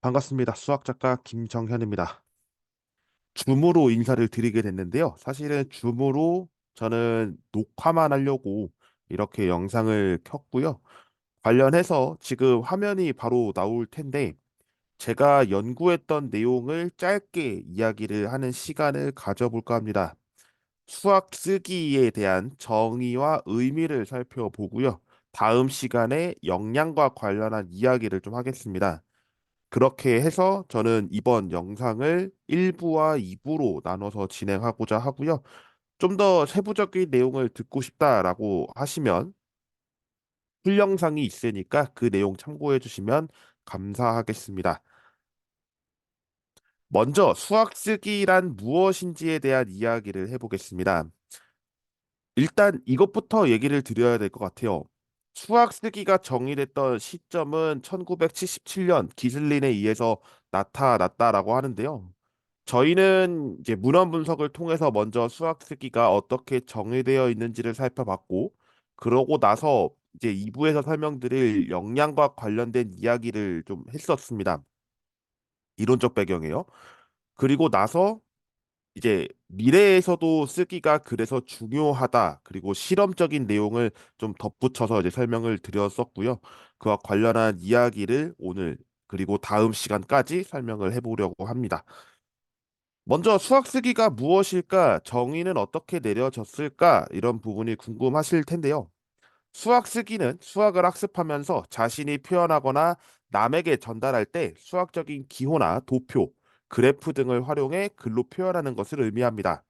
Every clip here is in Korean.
반갑습니다. 수학 작가 김정현입니다. 줌으로 인사를 드리게 됐는데요. 사실은 줌으로 저는 녹화만 하려고 이렇게 영상을 켰고요. 관련해서 지금 화면이 바로 나올 텐데 제가 연구했던 내용을 짧게 이야기를 하는 시간을 가져볼까 합니다. 수학 쓰기에 대한 정의와 의미를 살펴보고요. 다음 시간에 역량과 관련한 이야기를 좀 하겠습니다. 그렇게 해서 저는 이번 영상을 1부와 2부로 나눠서 진행하고자 하고요. 좀 더 세부적인 내용을 듣고 싶다라고 하시면 풀 영상이 있으니까 그 내용 참고해 주시면 감사하겠습니다. 먼저 수학 쓰기란 무엇인지에 대한 이야기를 해보겠습니다. 일단 이것부터 얘기를 드려야 될 것 같아요. 수학 쓰기가 정의됐던 시점은 1977년 기슬린에 의해서 나타났다라고 하는데요. 저희는 이제 문헌 분석을 통해서 먼저 수학 쓰기가 어떻게 정의되어 있는지를 살펴봤고, 그러고 나서 이제 2부에서 설명드릴 역량과 관련된 이야기를 좀 했었습니다. 이론적 배경이에요. 그리고 나서 이제 미래에서도 쓰기가 그래서 중요하다. 그리고 실험적인 내용을 좀 덧붙여서 이제 설명을 드렸었고요. 그와 관련한 이야기를 오늘 그리고 다음 시간까지 설명을 해보려고 합니다. 먼저 수학 쓰기가 무엇일까? 정의는 어떻게 내려졌을까? 이런 부분이 궁금하실 텐데요. 수학 쓰기는 수학을 학습하면서 자신이 표현하거나 남에게 전달할 때 수학적인 기호나 도표, 그래프 등을 활용해 글로 표현하는 것을 의미합니다.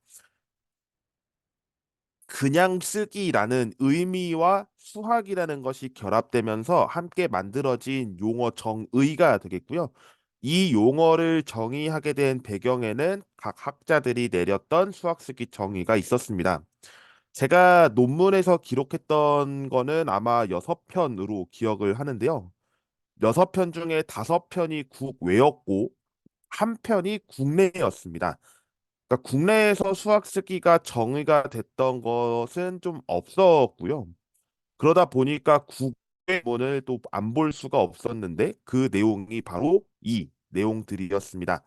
그냥 쓰기라는 의미와 수학이라는 것이 결합되면서 함께 만들어진 용어 정의가 되겠고요. 이 용어를 정의하게 된 배경에는 각 학자들이 내렸던 수학 쓰기 정의가 있었습니다. 제가 논문에서 기록했던 거는 아마 6편으로 기억을 하는데요. 6편 중에 5편이 국외였고 한 편이 국내였습니다. 그러니까 국내에서 수학 쓰기가 정의가 됐던 것은 좀 없었고요. 그러다 보니까 국외문을 또 안 볼 수가 없었는데 그 내용이 바로 이 내용들이었습니다.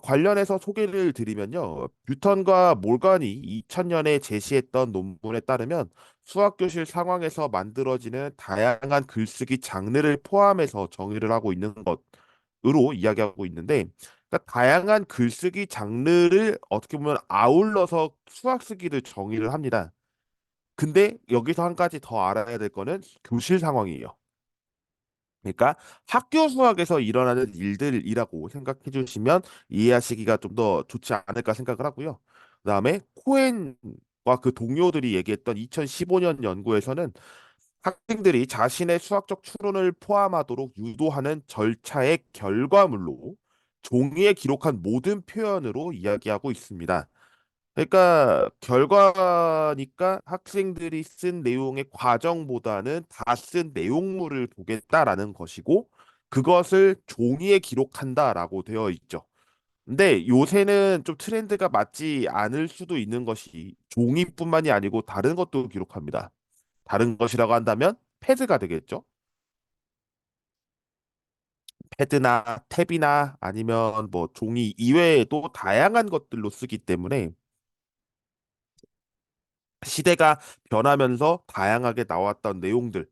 관련해서 소개를 드리면요. 뉴턴과 몰간이 2000년에 제시했던 논문에 따르면 수학교실 상황에서 만들어지는 다양한 글쓰기 장르를 포함해서 정의를 하고 있는 것으로 이야기하고 있는데, 그러니까 다양한 글쓰기 장르를 어떻게 보면 아울러서 수학 쓰기를 정의를 합니다. 근데 여기서 한 가지 더 알아야 될 거는 교실 상황이에요. 그러니까 학교 수학에서 일어나는 일들이라고 생각해 주시면 이해하시기가 좀 더 좋지 않을까 생각을 하고요. 그다음에 코엔과 그 동료들이 얘기했던 2015년 연구에서는 학생들이 자신의 수학적 추론을 포함하도록 유도하는 절차의 결과물로 종이에 기록한 모든 표현으로 이야기하고 있습니다. 그러니까 결과니까 학생들이 쓴 내용의 과정보다는 다 쓴 내용물을 보겠다라는 것이고 그것을 종이에 기록한다라고 되어 있죠. 근데 요새는 좀 트렌드가 맞지 않을 수도 있는 것이 종이뿐만이 아니고 다른 것도 기록합니다. 다른 것이라고 한다면 패드가 되겠죠. 패드나 탭이나 아니면 뭐 종이 이외에도 다양한 것들로 쓰기 때문에 시대가 변하면서 다양하게 나왔던 내용들,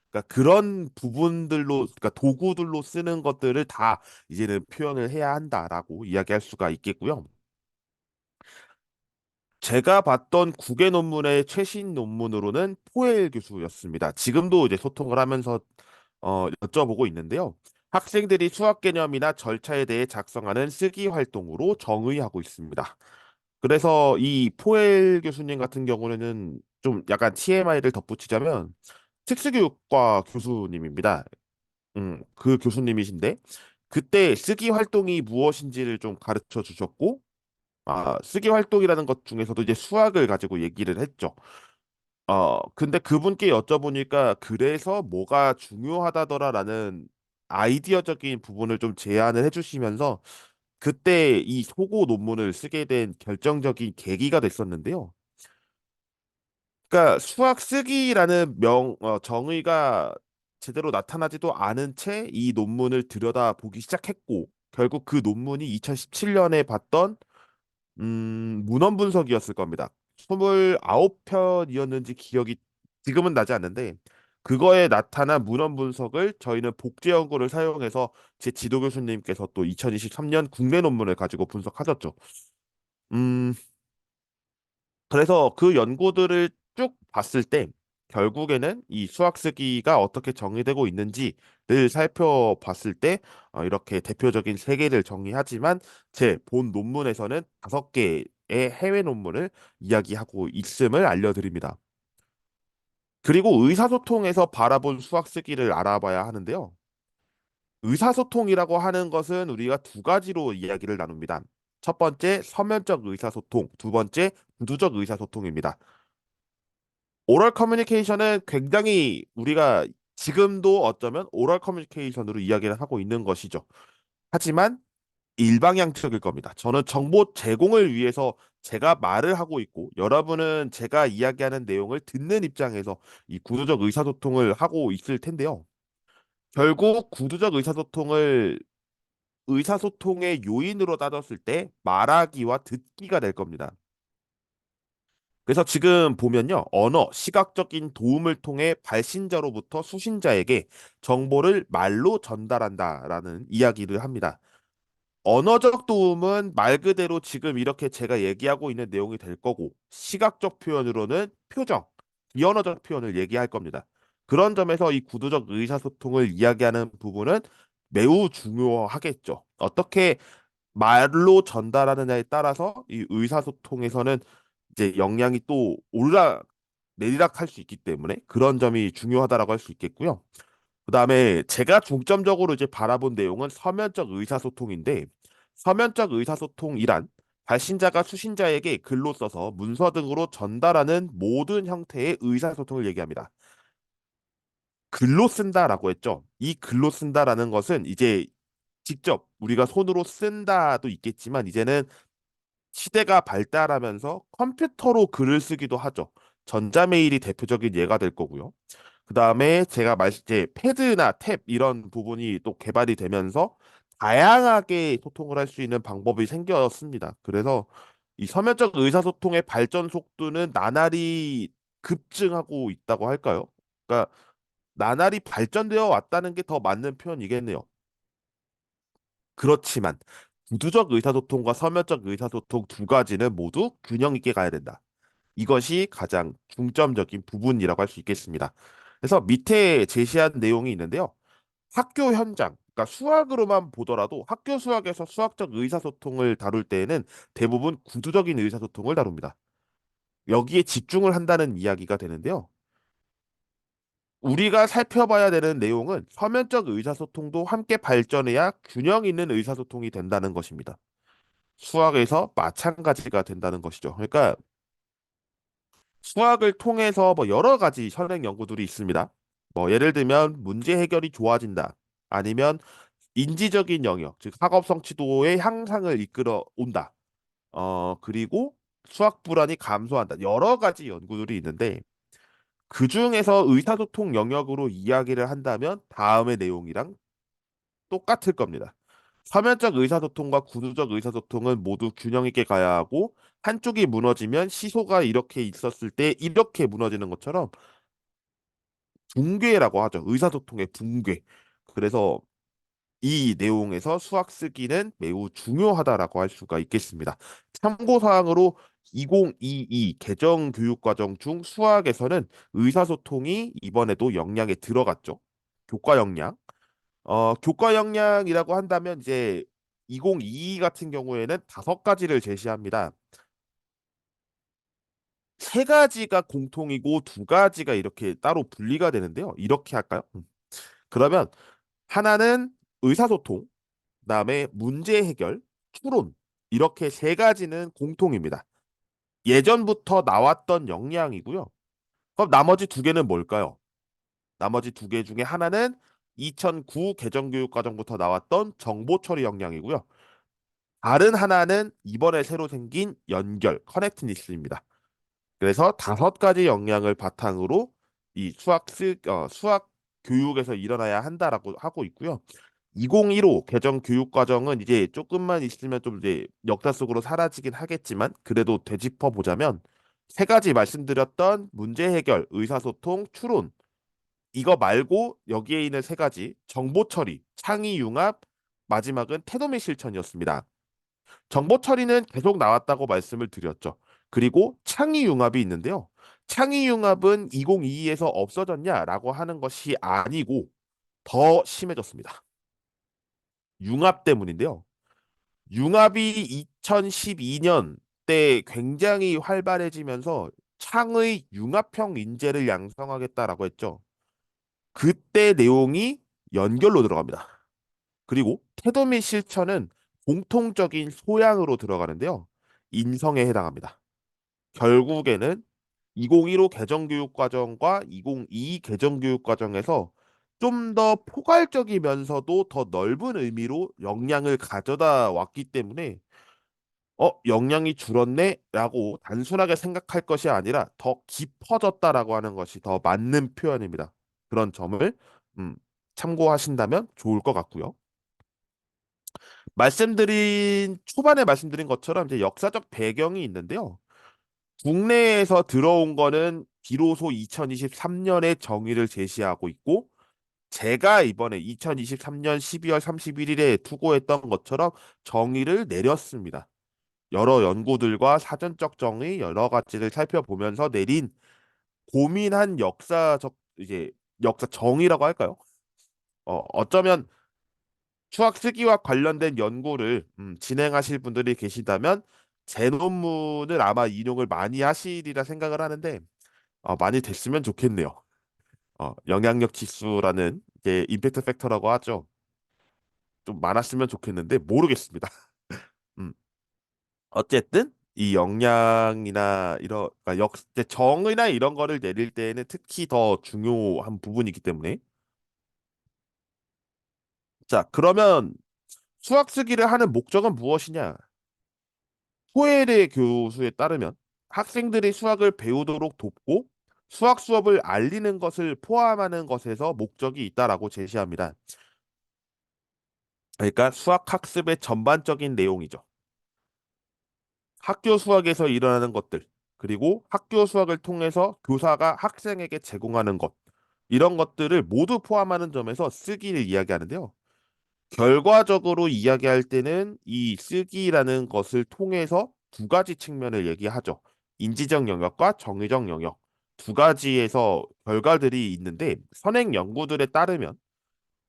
그러니까 그런 부분들로, 그러니까 도구들로 쓰는 것들을 다 이제는 표현을 해야 한다라고 이야기할 수가 있겠고요. 제가 봤던 국외 논문의 최신 논문으로는 포엘 교수였습니다. 지금도 이제 소통을 하면서 여쭤보고 있는데요. 학생들이 수학 개념이나 절차에 대해 작성하는 쓰기 활동으로 정의하고 있습니다. 그래서 이 포엘 교수님 같은 경우는 좀 약간 TMI를 덧붙이자면 특수교육과 교수님입니다. 그 교수님이신데 그때 쓰기 활동이 무엇인지를 좀 가르쳐 주셨고 쓰기 활동이라는 것 중에서도 이제 수학을 가지고 얘기를 했죠. 근데 그분께 여쭤보니까 그래서 뭐가 중요하다더라라는 아이디어적인 부분을 좀 제안을 해주시면서 그때 이 소고 논문을 쓰게 된 결정적인 계기가 됐었는데요. 그러니까 수학 쓰기라는 정의가 제대로 나타나지도 않은 채 이 논문을 들여다보기 시작했고 결국 그 논문이 2017년에 봤던 문헌 분석이었을 겁니다. 29편이었는지 기억이 지금은 나지 않는데 그거에 나타난 문헌 분석을 저희는 복제 연구를 사용해서 제 지도 교수님께서 또 2023년 국내 논문을 가지고 분석하셨죠. 음, 그래서 그 연구들을 쭉 봤을 때 결국에는 이 수학 쓰기가 어떻게 정의되고 있는지를 살펴봤을 때 이렇게 대표적인 세 개를 정의하지만 제 본 논문에서는 5개의 해외 논문을 이야기하고 있음을 알려드립니다. 그리고 의사소통에서 바라본 수학 쓰기를 알아봐야 하는데요. 의사소통이라고 하는 것은 우리가 두 가지로 이야기를 나눕니다. 첫 번째, 서면적 의사소통, 두 번째, 구두적 의사소통입니다. 오럴 커뮤니케이션은 굉장히 우리가 지금도 어쩌면 오럴 커뮤니케이션으로 이야기를 하고 있는 것이죠. 하지만 일방향적일 겁니다. 저는 정보 제공을 위해서 제가 말을 하고 있고 여러분은 제가 이야기하는 내용을 듣는 입장에서 이 구두적 의사소통을 하고 있을 텐데요. 결국 구두적 의사소통의 요인으로 따졌을 때 말하기와 듣기가 될 겁니다. 그래서 지금 보면요, 언어, 시각적인 도움을 통해 발신자로부터 수신자에게 정보를 말로 전달한다라는 이야기를 합니다. 언어적 도움은 말 그대로 지금 이렇게 제가 얘기하고 있는 내용이 될 거고, 시각적 표현으로는 표정, 비언어적 표현을 얘기할 겁니다. 그런 점에서 이 구두적 의사소통을 이야기하는 부분은 매우 중요하겠죠. 어떻게 말로 전달하느냐에 따라서 이 의사소통에서는 이제 역량이 또 오르락 내리락 할 수 있기 때문에 그런 점이 중요하다라고 할 수 있겠고요. 그다음에 제가 중점적으로 이제 바라본 내용은 서면적 의사소통인데 서면적 의사소통이란 발신자가 수신자에게 글로 써서 문서 등으로 전달하는 모든 형태의 의사소통을 얘기합니다. 글로 쓴다라고 했죠. 이 글로 쓴다라는 것은 이제 직접 우리가 손으로 쓴다도 있겠지만 이제는 시대가 발달하면서 컴퓨터로 글을 쓰기도 하죠. 전자메일이 대표적인 예가 될 거고요. 그다음에 제가 이제 패드나 탭 이런 부분이 또 개발이 되면서 다양하게 소통을 할 수 있는 방법이 생겼습니다. 그래서 이 서면적 의사소통의 발전 속도는 나날이 급증하고 있다고 할까요? 그러니까 나날이 발전되어 왔다는 게 더 맞는 표현이겠네요. 그렇지만 구두적 의사소통과 서면적 의사소통 두 가지는 모두 균형 있게 가야 된다. 이것이 가장 중점적인 부분이라고 할 수 있겠습니다. 그래서 밑에 제시한 내용이 있는데요. 학교 현장, 그러니까 수학으로만 보더라도 학교 수학에서 수학적 의사소통을 다룰 때에는 대부분 구두적인 의사소통을 다룹니다. 여기에 집중을 한다는 이야기가 되는데요. 우리가 살펴봐야 되는 내용은 서면적 의사소통도 함께 발전해야 균형 있는 의사소통이 된다는 것입니다. 수학에서 마찬가지가 된다는 것이죠. 그러니까 수학을 통해서 뭐 여러 가지 현행 연구들이 있습니다. 뭐 예를 들면 문제 해결이 좋아진다. 아니면 인지적인 영역, 즉 학업 성취도의 향상을 이끌어 온다. 그리고 수학 불안이 감소한다. 여러 가지 연구들이 있는데 그 중에서 의사소통 영역으로 이야기를 한다면 다음의 내용이랑 똑같을 겁니다. 서면적 의사소통과 구두적 의사소통은 모두 균형 있게 가야 하고 한쪽이 무너지면 시소가 이렇게 있었을 때 이렇게 무너지는 것처럼 붕괴라고 하죠. 의사소통의 붕괴. 그래서 이 내용에서 수학 쓰기는 매우 중요하다라고 할 수가 있겠습니다. 참고사항으로 2022 개정교육과정 중 수학에서는 의사소통이 이번에도 역량에 들어갔죠. 교과 역량. 교과 역량이라고 한다면 이제 2022 같은 경우에는 5가지를 제시합니다. 3가지가 공통이고 2가지가 이렇게 따로 분리가 되는데요. 이렇게 할까요? 그러면 하나는 의사소통, 그다음에 문제 해결, 추론 이렇게 3가지는 공통입니다. 예전부터 나왔던 역량이고요. 그럼 나머지 2개는 뭘까요? 나머지 2개 중에 하나는 2009 개정교육과정부터 나왔던 정보처리 역량이고요. 다른 하나는 이번에 새로 생긴 연결, 커넥트니스입니다. 그래서 5가지 역량을 바탕으로 이 수학 교육에서 일어나야 한다라고 하고 있고요. 2015 개정 교육 과정은 이제 조금만 있으면 좀 이제 역사 속으로 사라지긴 하겠지만 그래도 되짚어 보자면 세 가지 말씀드렸던 문제 해결, 의사소통, 추론 이거 말고 여기에 있는 세 가지 정보 처리, 창의 융합, 마지막은 태도 및 실천이었습니다. 정보 처리는 계속 나왔다고 말씀을 드렸죠. 그리고 창의 융합이 있는데요. 창의 융합은 2022에서 없어졌냐라고 하는 것이 아니고 더 심해졌습니다. 융합 때문인데요. 융합이 2012년 때 굉장히 활발해지면서 창의 융합형 인재를 양성하겠다라고 했죠. 그때 내용이 연결로 들어갑니다. 그리고 태도 및 실천은 공통적인 소양으로 들어가는데요. 인성에 해당합니다. 결국에는 2015 개정교육과정과 2022 개정교육과정에서 좀 더 포괄적이면서도 더 넓은 의미로 역량을 가져다 왔기 때문에 역량이 줄었네라고 단순하게 생각할 것이 아니라 더 깊어졌다라고 하는 것이 더 맞는 표현입니다. 그런 점을 음, 참고하신다면 좋을 것 같고요. 초반에 말씀드린 것처럼 이제 역사적 배경이 있는데요. 국내에서 들어온 거는 비로소 2023년에 정의를 제시하고 있고 제가 이번에 2023년 12월 31일에 투고했던 것처럼 정의를 내렸습니다. 여러 연구들과 사전적 정의 여러 가지를 살펴보면서 내린 고민한 역사적 이제 역사 정의라고 할까요? 어쩌면 수학 쓰기와 관련된 연구를 진행하실 분들이 계시다면 제 논문을 아마 인용을 많이 하시리라 생각을 하는데 많이 됐으면 좋겠네요. 영향력 지수라는 이제 임팩트 팩터라고 하죠. 좀 많았으면 좋겠는데 모르겠습니다. 음, 어쨌든 이 역량이나 이런 그러니까 이제 정의나 이런 거를 내릴 때에는 특히 더 중요한 부분이기 때문에 자 그러면 수학 쓰기를 하는 목적은 무엇이냐? 호에르 교수에 따르면 학생들이 수학을 배우도록 돕고 수학 수업을 알리는 것을 포함하는 것에서 목적이 있다라고 제시합니다. 그러니까 수학 학습의 전반적인 내용이죠. 학교 수학에서 일어나는 것들, 그리고 학교 수학을 통해서 교사가 학생에게 제공하는 것, 이런 것들을 모두 포함하는 점에서 쓰기를 이야기하는데요. 결과적으로 이야기할 때는 이 쓰기라는 것을 통해서 두 가지 측면을 얘기하죠. 인지적 영역과 정의적 영역. 두 가지에서 결과들이 있는데 선행 연구들에 따르면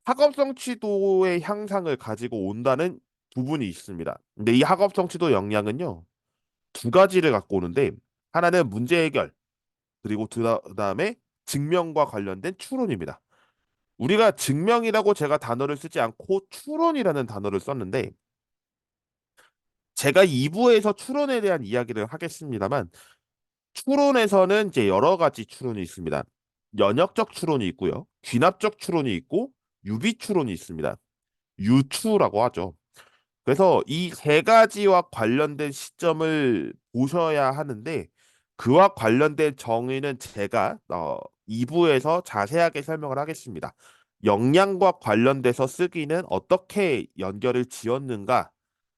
학업 성취도의 향상을 가지고 온다는 부분이 있습니다. 근데 이 학업 성취도 역량은요. 두 가지를 갖고 오는데 하나는 문제 해결 그리고 그다음에 증명과 관련된 추론입니다. 우리가 증명이라고 제가 단어를 쓰지 않고 추론이라는 단어를 썼는데 제가 2부에서 추론에 대한 이야기를 하겠습니다만 추론에서는 이제 여러 가지 추론이 있습니다. 연역적 추론이 있고요. 귀납적 추론이 있고 유비 추론이 있습니다. 유추라고 하죠. 그래서 이 세 가지와 관련된 시점을 보셔야 하는데 그와 관련된 정의는 제가 2부에서 자세하게 설명을 하겠습니다. 역량과 관련돼서 쓰기는 어떻게 연결을 지었는가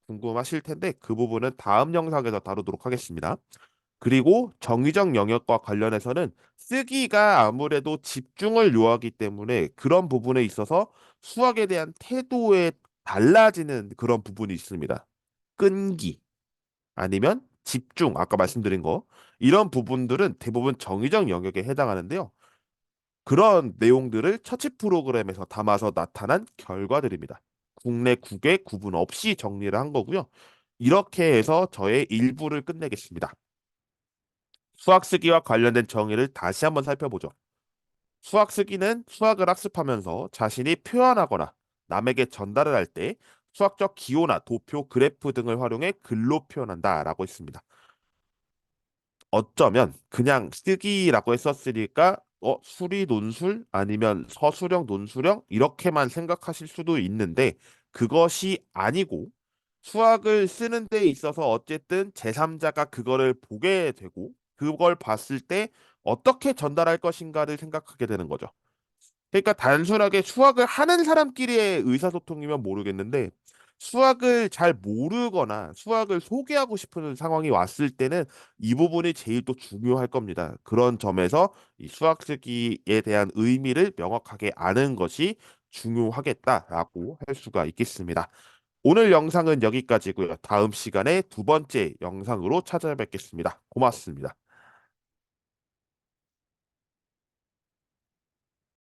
궁금하실 텐데 그 부분은 다음 영상에서 다루도록 하겠습니다. 그리고 정의적 영역과 관련해서는 쓰기가 아무래도 집중을 요하기 때문에 그런 부분에 있어서 수학에 대한 태도에 달라지는 그런 부분이 있습니다. 끈기 아니면 집중, 아까 말씀드린 거 이런 부분들은 대부분 정의적 영역에 해당하는데요. 그런 내용들을 처치 프로그램에서 담아서 나타난 결과들입니다. 국내 국외 구분 없이 정리를 한 거고요. 이렇게 해서 저의 일부를 끝내겠습니다. 수학 쓰기와 관련된 정의를 다시 한번 살펴보죠. 수학 쓰기는 수학을 학습하면서 자신이 표현하거나 남에게 전달을 할 때 수학적 기호나 도표, 그래프 등을 활용해 글로 표현한다라고 했습니다. 어쩌면 그냥 쓰기라고 했었으니까 수리 논술 아니면 서술형 논술형 이렇게만 생각하실 수도 있는데 그것이 아니고 수학을 쓰는 데 있어서 어쨌든 제3자가 그거를 보게 되고 그걸 봤을 때 어떻게 전달할 것인가를 생각하게 되는 거죠. 그러니까 단순하게 수학을 하는 사람끼리의 의사소통이면 모르겠는데 수학을 잘 모르거나 수학을 소개하고 싶은 상황이 왔을 때는 이 부분이 제일 또 중요할 겁니다. 그런 점에서 이 수학 쓰기에 대한 의미를 명확하게 아는 것이 중요하겠다라고 할 수가 있겠습니다. 오늘 영상은 여기까지고요. 다음 시간에 두 번째 영상으로 찾아뵙겠습니다. 고맙습니다.